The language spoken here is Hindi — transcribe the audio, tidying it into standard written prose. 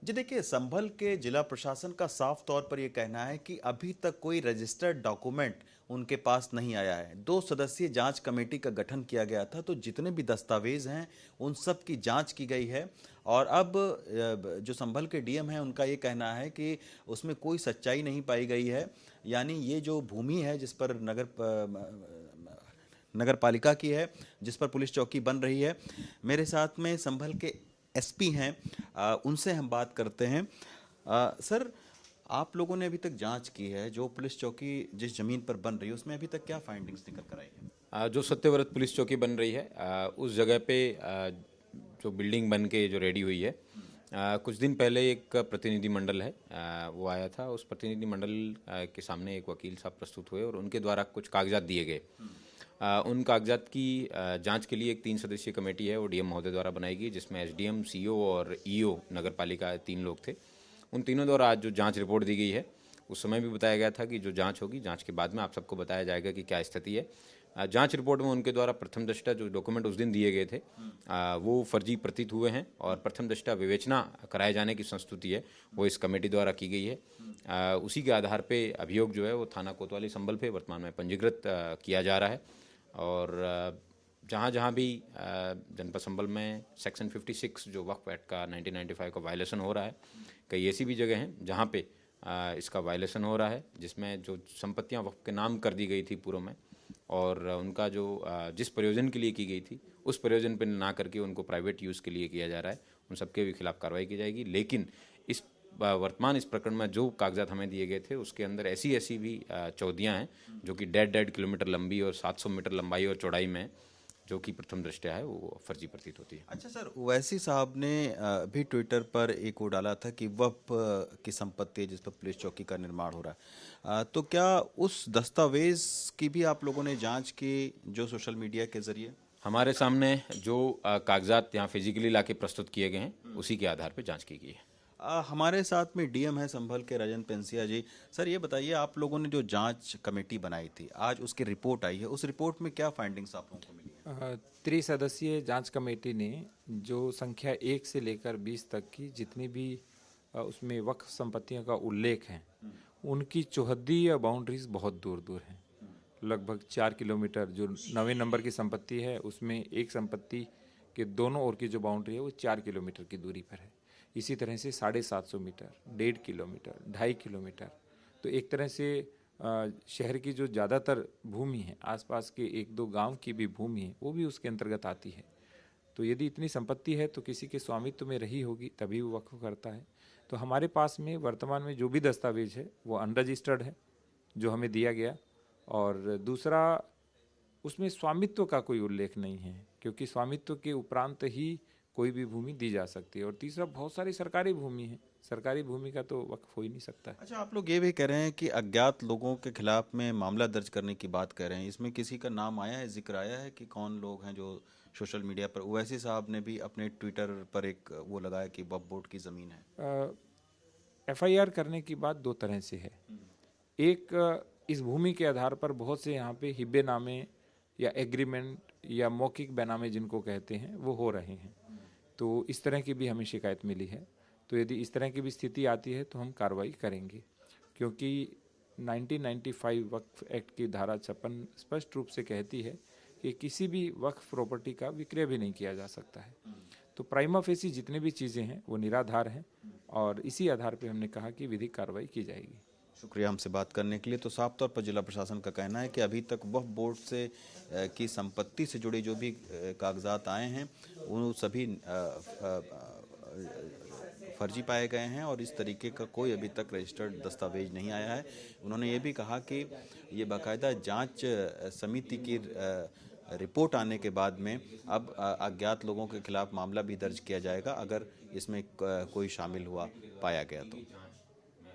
जी देखिए, संभल के जिला प्रशासन का साफ तौर पर यह कहना है कि अभी तक कोई रजिस्टर्ड डॉक्यूमेंट उनके पास नहीं आया है। 2 सदस्यीय जांच कमेटी का गठन किया गया था, तो जितने भी दस्तावेज हैं उन सब की जांच की गई है। और अब जो संभल के डीएम हैं उनका ये कहना है कि उसमें कोई सच्चाई नहीं पाई गई है। यानी ये जो भूमि है जिस पर नगर पालिका की है, जिस पर पुलिस चौकी बन रही है। मेरे साथ में संभल के एसपी हैं, उनसे हम बात करते हैं। सर, आप लोगों ने अभी तक जांच की है, जो पुलिस चौकी जिस जमीन पर बन रही है उसमें अभी तक क्या फाइंडिंग्स निकल कर आई है? जो सत्यव्रत पुलिस चौकी बन रही है, उस जगह पे जो बिल्डिंग बन के जो रेडी हुई है, कुछ दिन पहले एक प्रतिनिधि मंडल है, वो आया था। उस प्रतिनिधि मंडल के सामने एक वकील साहब प्रस्तुत हुए और उनके द्वारा कुछ कागजात दिए गए। उन कागजात की जांच के लिए एक 3 सदस्यीय कमेटी है, वो डीएम महोदय द्वारा बनाई गई, जिसमें एसडीएम, सीओ और ईओ नगर पालिका 3 लोग थे। उन तीनों द्वारा आज जो जांच रिपोर्ट दी गई है, उस समय भी बताया गया था कि जो जांच होगी, जांच के बाद में आप सबको बताया जाएगा कि क्या स्थिति है। जांच रिपोर्ट में उनके द्वारा प्रथम दृष्टया जो डॉक्यूमेंट उस दिन दिए गए थे, वो फर्जी प्रतीत हुए हैं और प्रथम दृष्टया विवेचना कराए जाने की संस्तुति है वो इस कमेटी द्वारा की गई है। उसी के आधार पे अभियोग जो है वो थाना कोतवाली संभल पे वर्तमान में पंजीकृत किया जा रहा है। और जहाँ जहाँ भी जनपद संभल में सेक्शन 56 जो वक्फ एक्ट का 1995 का वायलेशन हो रहा है, कई ऐसी भी जगह हैं जहाँ पे इसका वायलेशन हो रहा है, जिसमें जो संपत्तियाँ वक्फ के नाम कर दी गई थी पूर्व में और उनका जो जिस प्रयोजन के लिए की गई थी उस प्रयोजन पर ना करके उनको प्राइवेट यूज़ के लिए किया जा रहा है, उन सबके भी खिलाफ कार्रवाई की जाएगी। लेकिन इस वर्तमान इस प्रकरण में जो कागजात हमें दिए गए थे उसके अंदर ऐसी ऐसी भी चौदियाँ हैं जो कि 1.5 किलोमीटर लंबी और 700 मीटर लंबाई और चौड़ाई में, जो कि प्रथम दृष्टया है वो फर्जी प्रतीत होती है। अच्छा सर, ओवैसी साहब ने भी ट्विटर पर एक वो डाला था कि वक्फ की संपत्ति है जिस पर पुलिस चौकी का निर्माण हो रहा है। तो क्या उस दस्तावेज की भी आप लोगों ने जांच की जो सोशल मीडिया के जरिए? हमारे सामने जो कागजात यहाँ फिजिकली लाके प्रस्तुत किए गए हैं उसी के आधार पर जाँच की गई है। हमारे साथ में डीएम है संभल के राजन पेंसिया जी। सर ये बताइए, आप लोगों ने जो जांच कमेटी बनाई थी, आज उसकी रिपोर्ट आई है, उस रिपोर्ट में क्या फाइंडिंग्स आप लोगों को मिली है? त्रिसदस्यीय जांच कमेटी ने जो संख्या 1 से लेकर 20 तक की जितनी भी उसमें वक्फ संपत्तियों का उल्लेख है, उनकी चौहद्दी या बाउंड्रीज बहुत दूर दूर हैं। लगभग 4 किलोमीटर जो 9वें नंबर की संपत्ति है, उसमें एक संपत्ति के दोनों ओर की जो बाउंड्री है वो 4 किलोमीटर की दूरी पर है। इसी तरह से 750 मीटर, 1.5 किलोमीटर, 2.5 किलोमीटर। तो एक तरह से शहर की जो ज़्यादातर भूमि है, आसपास के 1-2 गांव की भी भूमि है, वो भी उसके अंतर्गत आती है। तो यदि इतनी संपत्ति है तो किसी के स्वामित्व में रही होगी तभी वो वक्फ करता है। तो हमारे पास में वर्तमान में जो भी दस्तावेज है वो अनरजिस्टर्ड है जो हमें दिया गया। और दूसरा, उसमें स्वामित्व का कोई उल्लेख नहीं है, क्योंकि स्वामित्व के उपरांत ही कोई भी भूमि दी जा सकती है। और तीसरा, बहुत सारी सरकारी भूमि है, सरकारी भूमि का तो वक्फ हो ही नहीं सकता है। अच्छा, आप लोग ये भी कह रहे हैं कि अज्ञात लोगों के खिलाफ में मामला दर्ज करने की बात कह रहे हैं, इसमें किसी का नाम आया है, जिक्र आया है कि कौन लोग हैं जो सोशल मीडिया पर? ओवैसी साहब ने भी अपने ट्विटर पर एक वो लगाया कि वक्फ बोर्ड की ज़मीन है। एफआईआर करने की बात 2 तरह से है। एक, इस भूमि के आधार पर बहुत से यहाँ पे हिब्बे नामे या एग्रीमेंट या मौखिक बैनामे जिनको कहते हैं वो हो रहे हैं। तो इस तरह की भी हमें शिकायत मिली है। तो यदि इस तरह की भी स्थिति आती है तो हम कार्रवाई करेंगे, क्योंकि 1995 वक्फ एक्ट की धारा 56 स्पष्ट रूप से कहती है कि किसी भी वक्फ प्रॉपर्टी का विक्रय भी नहीं किया जा सकता है। तो प्राइमा फेसी जितनी भी चीज़ें हैं वो निराधार हैं और इसी आधार पर हमने कहा कि विधिक कार्रवाई की जाएगी। शुक्रिया हमसे बात करने के लिए। तो साफ तौर पर जिला प्रशासन का कहना है कि अभी तक वक्फ बोर्ड से की संपत्ति से जुड़े जो भी कागजात आए हैं वो सभी फर्जी पाए गए हैं और इस तरीके का कोई अभी तक रजिस्टर्ड दस्तावेज नहीं आया है। उन्होंने ये भी कहा कि ये बाकायदा जांच समिति की रिपोर्ट आने के बाद में अब अज्ञात लोगों के खिलाफ मामला भी दर्ज किया जाएगा अगर इसमें कोई शामिल हुआ पाया गया तो।